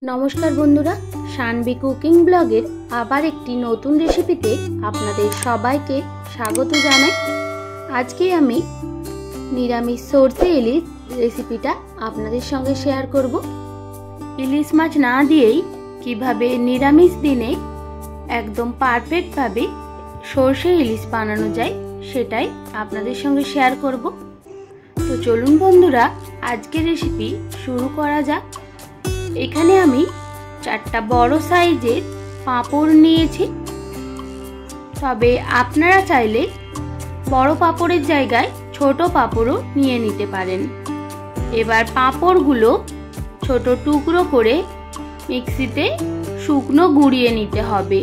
নমস্কার বন্ধুরা, শানবি কুকিং ব্লগের আবার একটি নতুন রেসিপিতে আপনাদের সবাইকে স্বাগত জানাই। আজকে আমি নিরামিষ সরষে ইলিশ রেসিপিটা আপনাদের সঙ্গে শেয়ার করব। ইলিশ মাছ না দিয়েই কিভাবে নিরামিষ দিনে একদম পারফেক্টভাবে সরষে ইলিশ বানানো যায় সেটাই আপনাদের সঙ্গে শেয়ার করব। তো চলুন বন্ধুরা, আজকের রেসিপি শুরু করা যাক। এখানে আমি 4টা বড় সাইজের পাঁপড় নিয়েছি, তবে আপনারা চাইলে বড় পাঁপড়ের জায়গায় ছোট পাঁপড়ও নিয়ে নিতে পারেন। এবার পাঁপড়গুলো ছোট টুকরো করে মিক্সিতে শুকনো গুঁড়িয়ে নিতে হবে।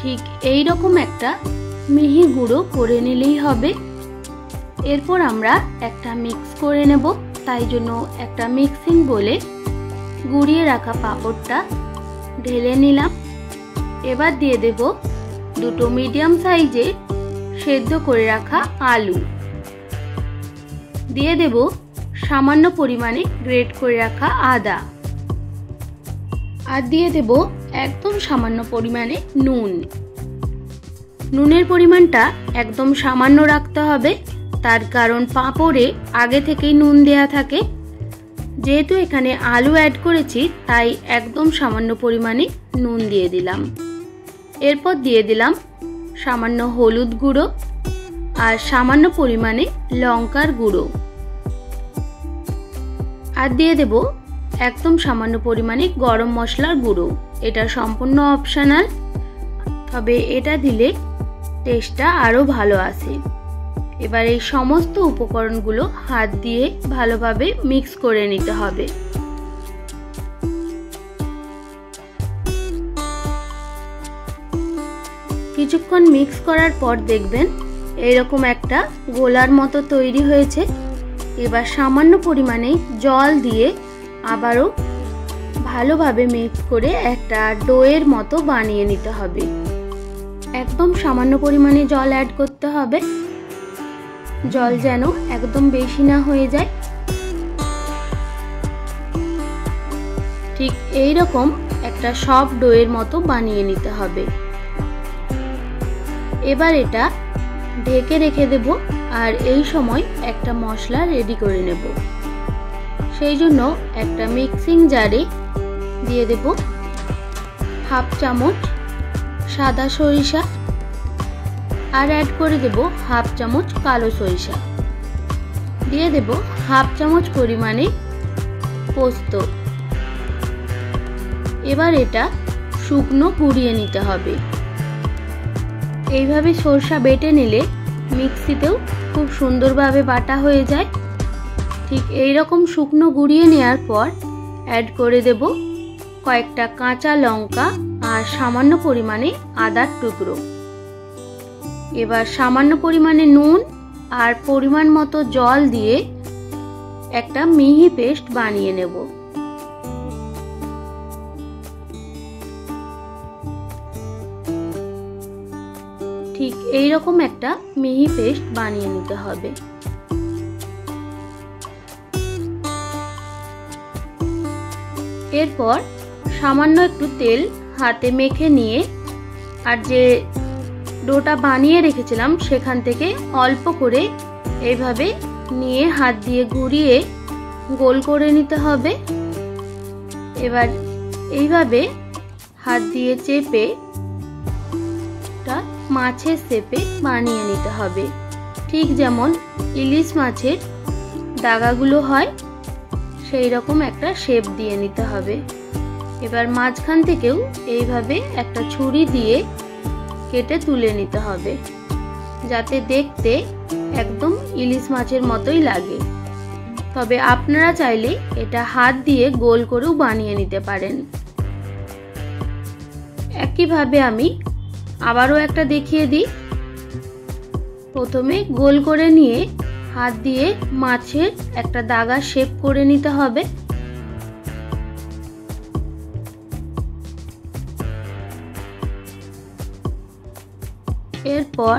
ঠিক এই রকম একটা মিহি গুঁড়ো করে নিলেই হবে। এরপর আমরা একটা মিক্স করে নেব, তাই জন্য একটা মিক্সিং বলে গুঁড়িয়ে রাখা পাঁপড়টা ঢেলে নিলাম। এবার দিয়ে দেব 2টো মিডিয়াম সাইজের সেদ্ধ করে রাখা আলু, দিয়ে দেব সামান্য পরিমাণে গ্রেট করে রাখা আদা, আর দিয়ে দেব একদম সামান্য পরিমাণে নুন। নুনের পরিমাণটা একদম সামান্য রাখতে হবে, তার কারণ পাঁপড়ে আগে থেকেই নুন দেয়া থাকে। যেহেতু এখানে আলু অ্যাড করেছি তাই একদম সামান্য পরিমাণে নুন দিয়ে দিলাম। এরপর দিয়ে দিলাম সামান্য হলুদ গুঁড়ো আর সামান্য পরিমাণে লঙ্কার গুঁড়ো, আর দিয়ে দেব একদম সামান্য পরিমাণে গরম মশলার গুঁড়ো। এটা সম্পূর্ণ অপশনাল, তবে এটা দিলে টেস্টটা আরও ভালো আসে। এবার এই সমস্ত উপকরণগুলো হাত দিয়ে ভালোভাবে মিক্স করে নিতে হবে। কিছুক্ষণ মিক্স করার পর দেখবেন এরকম একটা গোলার মতো তৈরি হয়েছে। এবার সামান্য পরিমাণে জল দিয়ে আবারও ভালোভাবে মিক্স করে একটা ডোয়ের মতো বানিয়ে নিতে হবে। একদম সামান্য পরিমাণে জল অ্যাড করতে হবে, জল যেন একদম বেশি না হয়ে যায়। ঠিক এই রকম একটা সফট ডোয়ের মতো বানিয়ে নিতে হবে। এবার এটা ঢেকে রেখে দেব, আর এই সময় একটা মশলা রেডি করে নেব। সেই জন্য একটা মিক্সিং জারে দিয়ে দেব হাফ চামচ সাদা সরিষা, আর অ্যাড করে দেব হাফ চামচ কালো সরিষা, দিয়ে দেব হাফ চামচ পরিমাণে পোস্ত। এবার এটা শুকনো গুঁড়িয়ে নিতে হবে। এইভাবে সরষা বেটে নিলে মিক্সিতেও খুব সুন্দরভাবে বাটা হয়ে যায়। ঠিক এই রকম শুকনো গুঁড়িয়ে নেওয়ার পর অ্যাড করে দেব কয়েকটা কাঁচা লঙ্কা আর সামান্য পরিমাণে আদার টুকরো। এবার সামান্য পরিমাণে নুন আর পরিমাণ মতো জল দিয়ে একটা মিহি পেস্ট বানিয়ে নেব। ঠিক এই রকম একটা মিহি পেস্ট বানিয়ে নিতে হবে। এরপর সামান্য একটু তেল হাতে মেখে নিয়ে, আর যে ডোটা বানিয়ে রেখেছিলাম সেখান থেকে অল্প করে এইভাবে নিয়ে হাত দিয়ে ঘুরিয়ে গোল করে নিতে হবে। এবার এইভাবে হাত দিয়ে চেপে মাছের শেপে বানিয়ে নিতে হবে, ঠিক যেমন ইলিশ মাছের দাগাগুলো হয় সেই রকম একটা শেপ দিয়ে নিতে হবে। এবার মাঝখান থেকেও এইভাবে একটা ছুরি দিয়ে কেটে তুলে নিতে হবে, যাতে দেখতে একদম ইলিশ মাছের মতোই লাগে। তবে আপনারা চাইলে এটা হাত দিয়ে গোল করেও বানিয়ে নিতে পারেন। একইভাবে আমি আবারও একটা দেখিয়ে দিই। প্রথমে গোল করে নিয়ে হাত দিয়ে মাছের একটা দাগা শেপ করে নিতে হবে। এরপর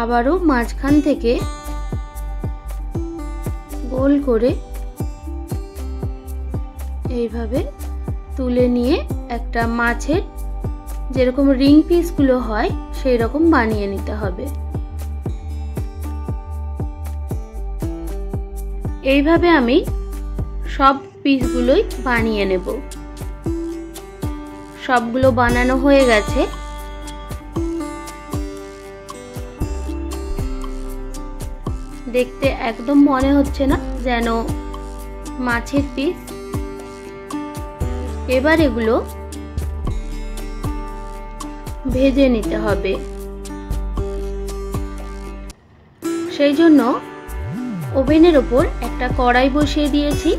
আবারও মাঝখান থেকে গোল করে এইভাবে তুলে নিয়ে একটা মাছের যেরকম রিং পিসগুলো হয় সেই রকম বানিয়ে নিতে হবে। এইভাবে আমি সব পিসগুলোই বানিয়ে নেব। সবগুলো বানানো হয়ে গেছে। দেখতে একদম মনে হচ্ছে না যেন মাছের পিস। এবার এগুলো ভেজে নিতে হবে। সেই জন্য ওভেনের ওপর একটা কড়াই বসিয়ে দিয়েছি।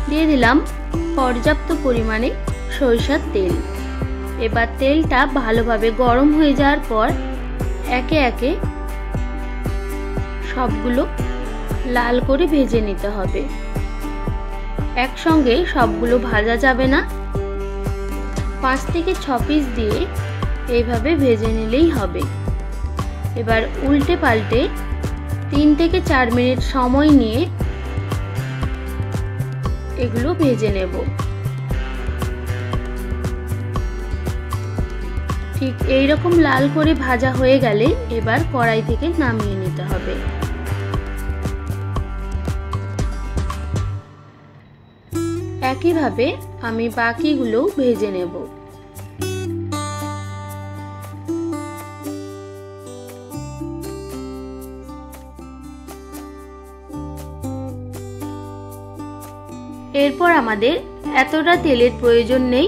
দিয়ে দিলাম পর্যাপ্ত পরিমাণে সরিষার তেল। এবার তেলটা ভালোভাবে গরম হয়ে যাওয়ার পর একে একে সবগুলো লাল করে ভেজে নিতে হবে। একসঙ্গে সবগুলো ভাজা যাবে না। 5 থেকে 6 পিস দিয়ে এইভাবে ভেজে নিলেই হবে। এবার উল্টে পাল্টে 3 থেকে 4 মিনিট সময় নিয়ে এগুলো ভেজে নেব। ঠিক এই রকম লাল করে ভাজা হয়ে গেলে এবার কড়াই থেকে নামিয়ে নিতে হবে। একইভাবে আমি বাকিগুলো ভেজে নেব। এরপর আমাদের এতটা তেলের প্রয়োজন নেই,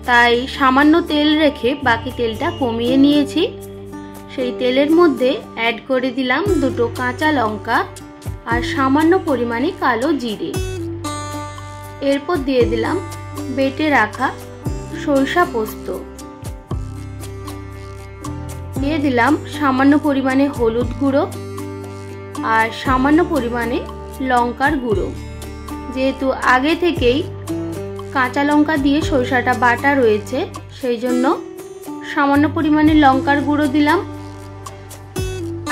তাই সামান্য তেল রেখে বাকি তেলটা কমিয়ে নিয়েছি। সেই তেলের মধ্যে অ্যাড করে দিলাম 2টো কাঁচা লঙ্কা আর সামান্য পরিমাণে কালো জিরে। এরপর দিয়ে দিলাম বেটে রাখা সরিষা পোস্ত। দিয়ে দিলাম সামান্য পরিমাণে হলুদ গুঁড়ো আর সামান্য পরিমাণে লঙ্কার গুঁড়ো। যেহেতু আগে থেকেই কাঁচা লঙ্কা দিয়ে সরিষাটা বাটা রয়েছে, সেই জন্য সামান্য পরিমাণে লঙ্কার গুঁড়ো দিলাম।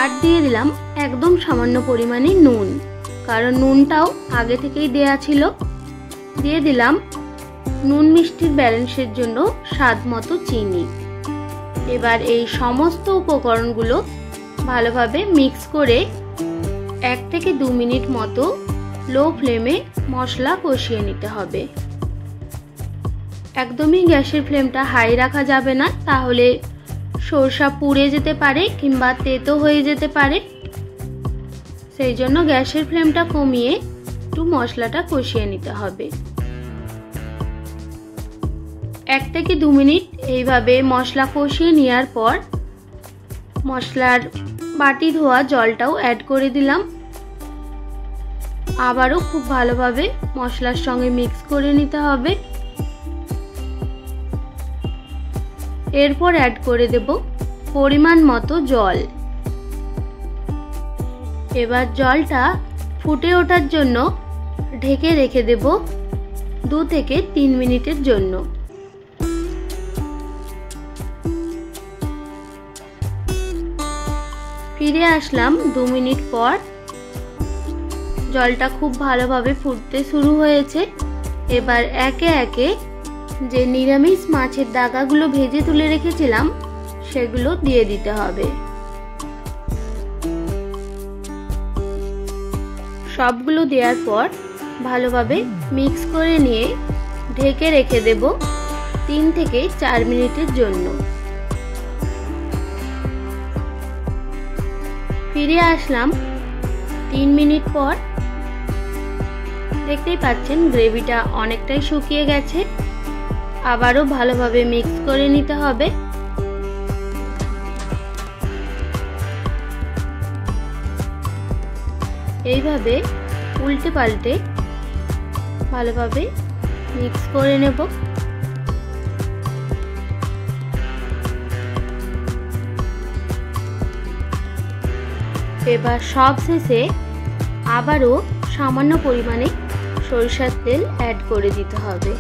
আর দিয়ে দিলাম একদম সামান্য পরিমাণে নুন, কারণ নুনটাও আগে থেকেই দেয়া ছিল। দিয়ে দিলাম নুন মিষ্টির ব্যালেন্সের জন্য স্বাদ মতো চিনি। এবার এই সমস্ত উপকরণগুলো ভালোভাবে মিক্স করে 1 থেকে 2 মিনিট মতো লো ফ্লেমে মশলা কষিয়ে নিতে হবে। একদমই গ্যাসের ফ্লেমটা হাই রাখা যাবে না, তাহলে সরষা পুড়ে যেতে পারে কিংবা তেতো হয়ে যেতে পারে। সেই জন্য গ্যাসের ফ্লেমটা কমিয়ে একটু মশলাটা কষিয়ে নিতে হবে। 1 থেকে 2 মিনিট এইভাবে মশলা কষিয়ে নেওয়ার পর মশলার বাটি ধোয়া জলটাও অ্যাড করে দিলাম। আবারও খুব ভালোভাবে মশলার সঙ্গে মিক্স করে নিতে হবে। এরপর অ্যাড করে দেব পরিমাণ মতো জল। এবার জলটা ফুটে ওঠার জন্য ঢেকে রেখে দেব 2 থেকে 3 মিনিটের জন্য। ফিরে আসলাম 2 মিনিট পর। জলটা খুব ভালোভাবে ফুটতে শুরু হয়েছে। এবার একে একে যে নিরামিষ মাছের দাগাগুলো ভেজে তুলে রেখেছিলাম সেগুলো দিয়ে দিতে হবে। সবগুলো দেওয়ার পর ভালোভাবে মিক্স করে নিয়ে ঢেকে রেখে দেব 3 থেকে 4 মিনিটের জন্য। ফিরে আসলাম 3 মিনিট পর। দেখতেই পাচ্ছেন গ্রেভিটা অনেকটাই শুকিয়ে গেছে। আবারও ভালোভাবে মিক্স করে নিতে হবে। এইভাবে উল্টে পাল্টে ভালোভাবে মিক্স করে নেব। এবার সব শেষে আবারও সামান্য পরিমাণে সরিষার তেল অ্যাড করে দিতে হবে।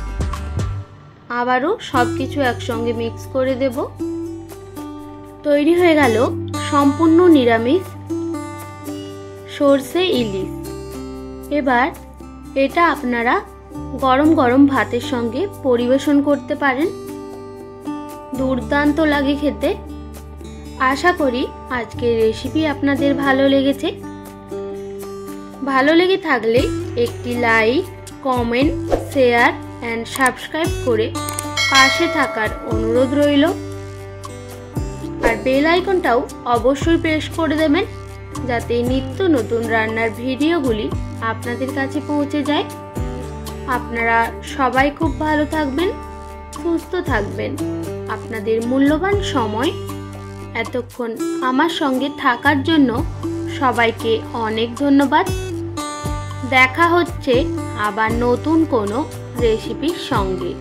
আবারও সবকিছু একসঙ্গে মিক্স করে দেব। তৈরি হয়ে গেল সম্পূর্ণ নিরামিষ সরষে ইলিশ। এবার এটা আপনারা গরম গরম ভাতের সঙ্গে পরিবেশন করতে পারেন, দুর্দান্ত লাগে খেতে। আশা করি আজকের রেসিপি আপনাদের ভালো লেগেছে। ভালো লেগে থাকলে একটি like, comment, share and subscribe করে পাশে থাকার অনুরোধ রইল। আর বেল আইকনটাও অবশ্যই প্রেস করে দেবেন, যাতে নিত্য নতুন রান্নার ভিডিওগুলি আপনাদের কাছে পৌঁছে যায়। আপনারা সবাই খুব ভালো থাকবেন, সুস্থ থাকবেন। আপনাদের মূল্যবান সময় এতক্ষণ আমার সঙ্গে থাকার জন্য সবাইকে অনেক ধন্যবাদ। দেখা হচ্ছে আবার নতুন কোনো রেসিপির সঙ্গে।